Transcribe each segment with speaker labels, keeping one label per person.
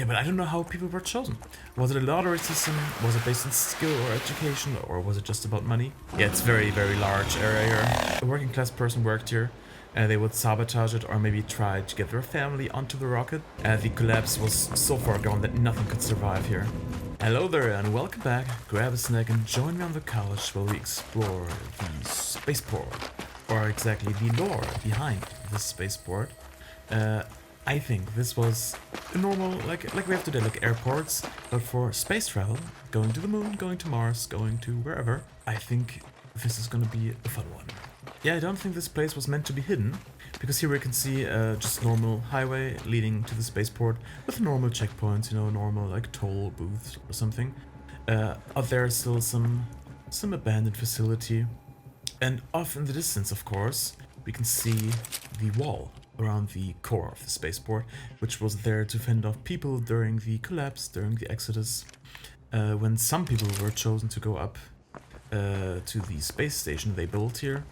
Speaker 1: Yeah, but I don't know how people were chosen. Was it a lottery system? Was it based on skill or education? Or was it just about money? Yeah, it's very, very large area here. A working class person worked here. They would sabotage it or maybe try to get their family onto the rocket. The collapse was so far gone that nothing could survive here. Hello there and welcome back. Grab a snack and join me on the couch while we explore the spaceport. Or exactly the lore behind the spaceport. I think this was a normal, like we have today, like airports, but for space travel, going to the moon, going to Mars, going to wherever. I think this is gonna be a fun one. Yeah, I don't think this place was meant to be hidden, because here we can see just normal highway leading to the spaceport with normal checkpoints, you know, normal like toll booths or something. Out there is still some abandoned facility, and off in the distance, of course, we can see the wall around the core of the spaceport, which was there to fend off people during the collapse, during the exodus, when some people were chosen to go up to the space station they built here,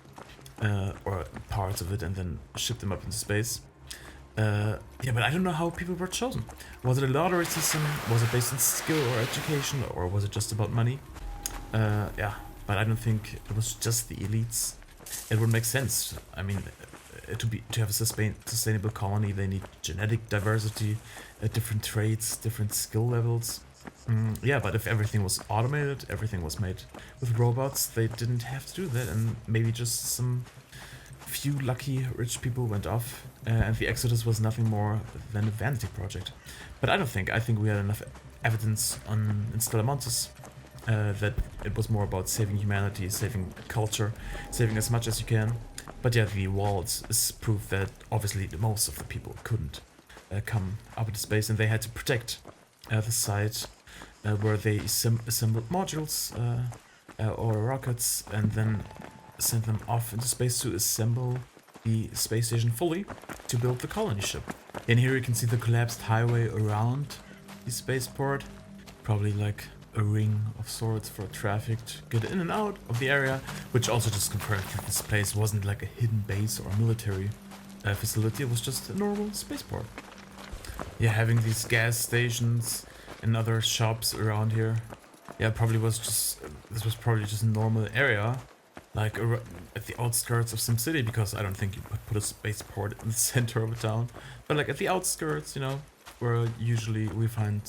Speaker 1: or parts of it, and then ship them up into space. Yeah, but I don't know how people were chosen. Was it a lottery system? Was it based on skill or education? Or was it just about money? Yeah, but I don't think it was just the elites. It would make sense. I mean, to have a sustainable colony, they need genetic diversity, different traits, different skill levels. Yeah, but if everything was automated, everything was made with robots, they didn't have to do that, and maybe just some few lucky rich people went off, and the Exodus was nothing more than a vanity project. But I think we had enough evidence in Stellamontes that it was more about saving humanity, saving culture, saving as much as you can. But yeah, the wall is proof that obviously most of the people couldn't come up into space, and they had to protect the site where they assembled modules or rockets and then sent them off into space to assemble the space station fully to build the colony ship. And here you can see the collapsed highway around the spaceport, probably like a ring of sorts for traffic to get in and out of the area, which also just confirmed that this place wasn't like a hidden base or a military facility, it was just a normal spaceport. Yeah, having these gas stations and other shops around here. Yeah, this was probably just a normal area, like at the outskirts of some city, because I don't think you would put a spaceport in the center of a town, but like at the outskirts, you know, where usually we find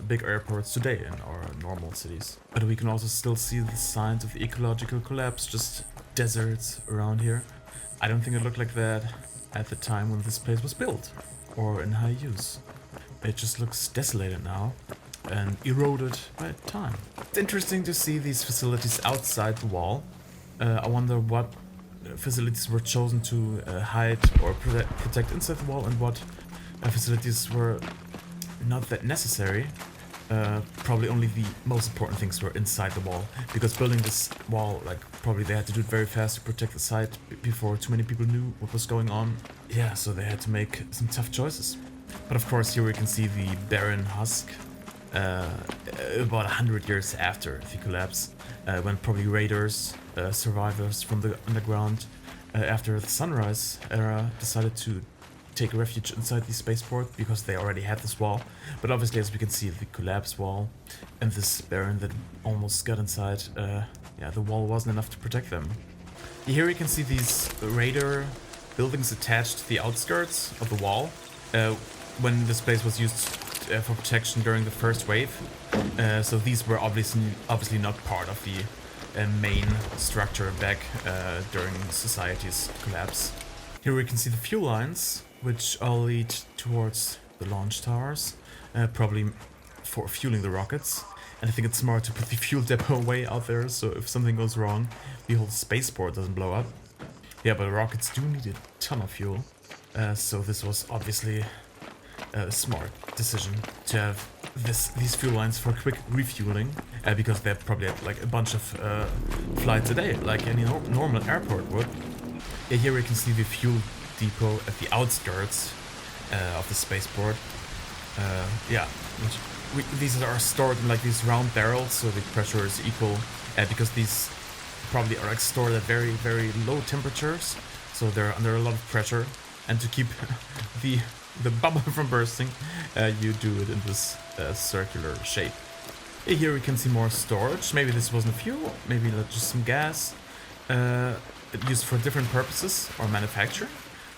Speaker 1: big airports today in our normal cities. But we can also still see the signs of the ecological collapse, just deserts around here. I don't think it looked like that at the time when this place was built or in high use. It just looks desolated now and eroded by time. It's interesting to see these facilities outside the wall. I wonder what facilities were chosen to hide or protect inside the wall, and what facilities were not that necessary. Probably only the most important things were inside the wall, because building this wall, like, probably they had to do it very fast to protect the site before too many people knew what was going on. Yeah, so they had to make some tough choices. But of course, here we can see the barren husk about 100 years after the collapse, when probably raiders, survivors from the underground, after the Sunrise era, decided to take refuge inside the spaceport because they already had this wall. But obviously, as we can see, the collapse wall and this barren that almost got inside, yeah, the wall wasn't enough to protect them. Here we can see these raider buildings attached to the outskirts of the wall. When this place was used for protection during the first wave, so these were obviously not part of the main structure back during society's collapse. Here we can see the fuel lines, which all lead towards the launch towers, probably for fueling the rockets. And I think it's smart to put the fuel depot way out there, so if something goes wrong, the whole spaceport doesn't blow up. Yeah, but rockets do need a ton of fuel, so this was obviously a smart decision to have these fuel lines for quick refueling, because they probably had like a bunch of flights a day, like any normal airport would. Yeah, here we can see the fuel depot at the outskirts of the spaceport. Yeah, these are stored in like these round barrels, so the pressure is equal, because these probably are like stored at very, very low temperatures, so they're under a lot of pressure. And to keep the the bubble from bursting, you do it in this circular shape. Here we can see more storage. Maybe this wasn't fuel, maybe just some gas used for different purposes or manufacturing.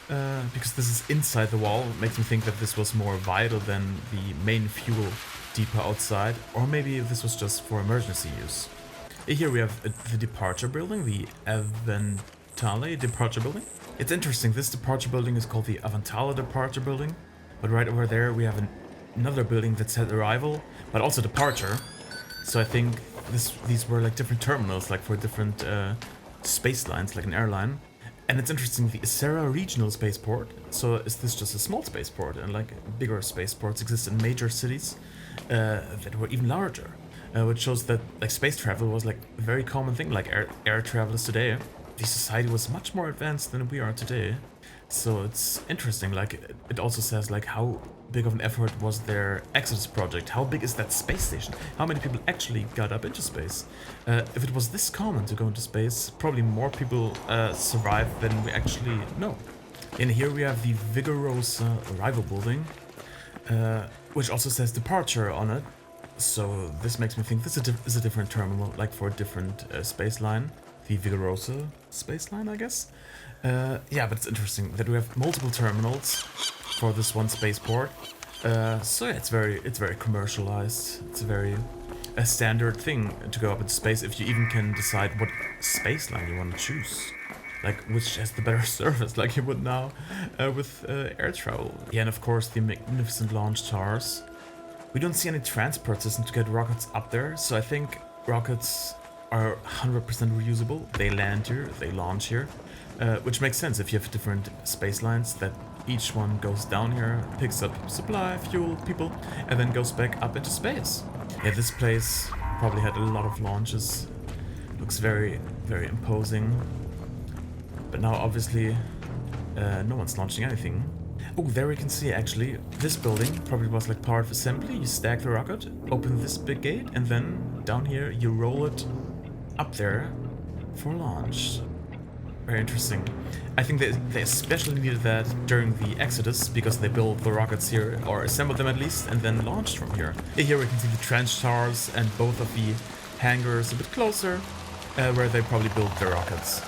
Speaker 1: Because this is inside the wall, it makes me think that this was more vital than the main fuel depot outside, or maybe this was just for emergency use. Here we have the departure building, the Aventale departure building. It's interesting, this departure building is called the Aventale departure building, but right over there we have another building that said arrival, but also departure. So I think these were like different terminals, like for different space lines, like an airline. And it's interesting, the ARC Regional Spaceport, so is this just a small spaceport, and like bigger spaceports exist in major cities that were even larger, which shows that like space travel was like a very common thing, like air travel is today. The society was much more advanced than we are today. So it's interesting, like it also says like how big of an effort was their Exodus project, how big is that space station, how many people actually got up into space. If it was this common to go into space, probably more people survived than we actually know. And here we have the Vigorosa arrival building, which also says departure on it. So this makes me think this is a different terminal, like for a different space line. The Vigorosa space line, I guess. Yeah, but it's interesting that we have multiple terminals for this one spaceport. So yeah, it's very commercialized. It's a very standard thing to go up into space, if you even can decide what space line you want to choose. Like, which has the better service, like you would now with air travel. Yeah, and of course the magnificent launch towers. We don't see any transport system to get rockets up there, so I think rockets are 100% reusable. They land here, they launch here, which makes sense if you have different space lines that each one goes down here, picks up supply, fuel, people, and then goes back up into space. Yeah, this place probably had a lot of launches. Looks very, very imposing. But now obviously no one's launching anything. Oh, there we can see actually, this building probably was like part of assembly. You stack the rocket, open this big gate, and then down here you roll it up there for launch. Very interesting. I think they especially needed that during the Exodus, because they built the rockets here, or assembled them at least, and then launched from here. Here we can see the trench towers and both of the hangars a bit closer, where they probably built their rockets.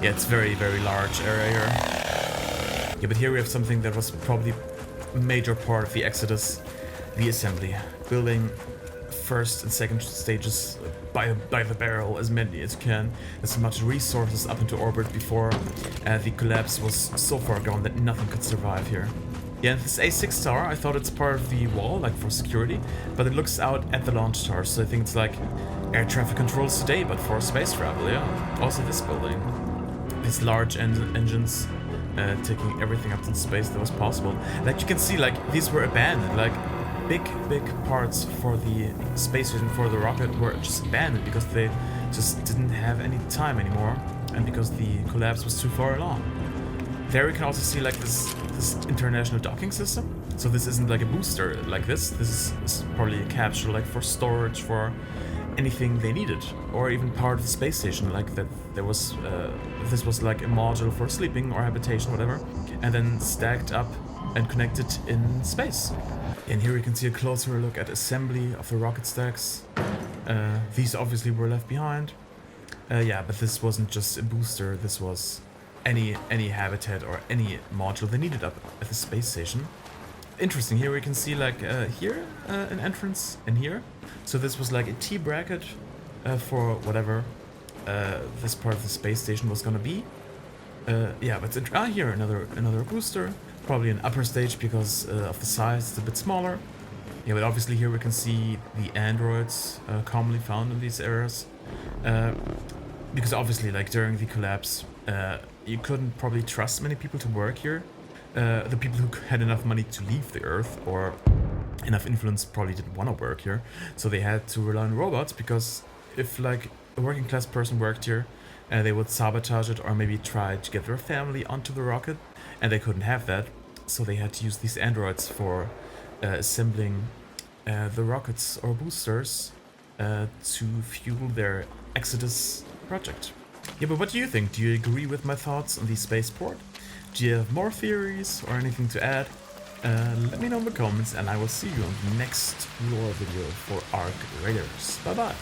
Speaker 1: Yeah, it's very, very large area here. Yeah, but here we have something that was probably a major part of the Exodus, the assembly. Building first and second stages by the barrel, as many as you can, as much resources up into orbit before the collapse was so far gone that nothing could survive here. Yeah, and this A6 tower, I thought it's part of the wall, like for security, but it looks out at the launch tower, so I think it's like air traffic controls today, but for space travel, yeah. Also this building. These large engines taking everything up to space that was possible. Like you can see, like these were abandoned, like big parts for the space station, for the rocket, were just abandoned because they just didn't have any time anymore, and because the collapse was too far along. There we can also see like this international docking system. So this isn't like a booster like this is probably a capsule like for storage, for anything they needed, or even part of the space station, like that there was this was like a module for sleeping or habitation, whatever, and then stacked up and connected in space. And here we can see a closer look at assembly of the rocket stacks. These obviously were left behind. Yeah, but this wasn't just a booster, this was any habitat or any module they needed up at the space station. Interesting, here we can see like here an entrance, and here. So this was like a T bracket for whatever this part of the space station was gonna be. Yeah, but here another booster. Probably an upper stage because of the size, it's a bit smaller. Yeah, but obviously here we can see the androids commonly found in these areas. Because obviously, like during the collapse, you couldn't probably trust many people to work here. The people who had enough money to leave the Earth or enough influence probably didn't want to work here. So they had to rely on robots, because if like a working class person worked here, they would sabotage it or maybe try to get their family onto the rocket, and they couldn't have that. So they had to use these androids for assembling the rockets or boosters to fuel their Exodus project. Yeah, but what do you think? Do you agree with my thoughts on the spaceport? Do you have more theories or anything to add? Let me know in the comments, and I will see you on the next lore video for ARC Raiders. Bye bye!